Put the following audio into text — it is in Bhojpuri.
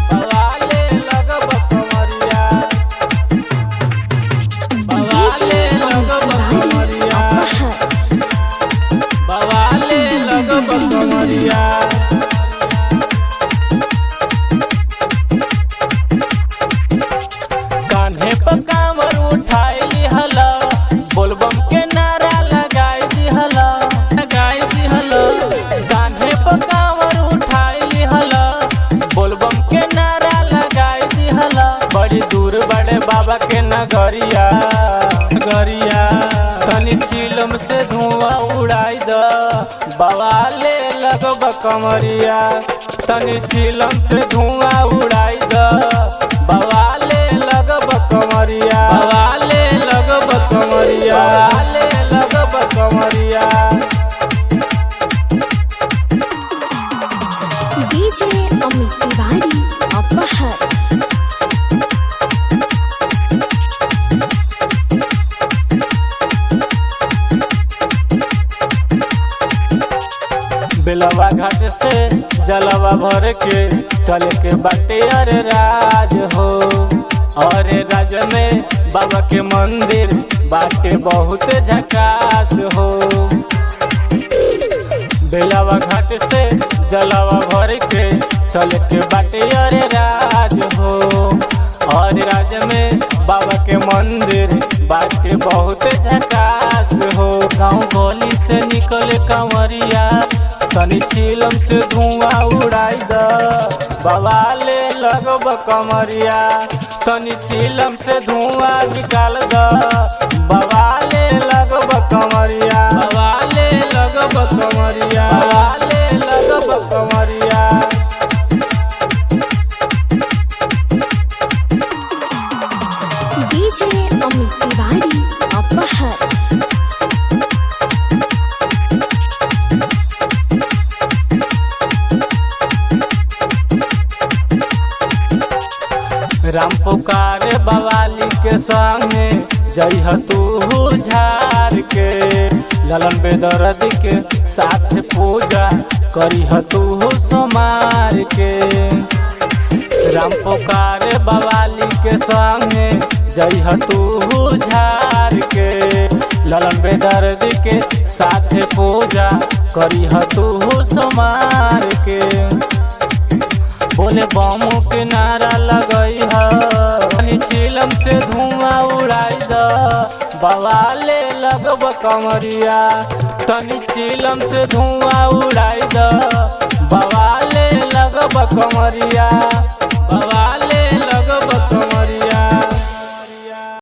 बवाले लगब कमरिया, बवाले लगब कमरिया, बवाले लगब कमरिया। कान्हे पर कांवर उठाई हला, बोलबम के नारा लगाई दिहला, लगाई दिहला। कान्हे पर कांवर उठाई हला, बोलबम के नारा लगाई दिहला। बड़ी दूर बड़े बाबा के नगरिया, नगरिया। तनी चिलम से धुआं उड़ाई द, बवाले लगब कमरिया। तनी चिलम से धुआं उड़ाई द, बवाले लगब कमरिया, बवाले लगब कमरिया, बवाले लगब कमरिया। डीजे अमित तिवारी अपहर। बेलवा घाट से जलवा भर के चले के बाटे अरे राज हो। अरे राज में बाबा के मंदिर बाटे बहुत झकास हो। बेलवा घाट से जलवा भर के चले के बाटे अरे राज हो। और राज में बाबा के मंदिर बाटे बहुत झकास हो। गाँव गली से निकले कंवरिया, तनी चिलम से धुआं उड़ाई द, बवाले लगब कमरिया। तनी चिलम से धुआं निकाल द, बवाले लगब कमरिया, बवाले लगब कमरिया, बवाले लगब कमरिया। डीजे अमित तिवारी अपहर। राम पुकारे बवाली के संगे जइह तू झार के। ललन बेदर्दी के साथ पूजा करिह तू सोमार के। राम पुकारे बवाली के संगे जइह तू झार के। ललन बेदर्दी के साथ पूजा करिह तू सोमार के। बोले बम के नारा लगई है, चिलम से धुआं उड़ाई द, बवाले लगब कमरिया। तनी चिलम से धुआं उड़ाई द, बवाले लगब कमरिया।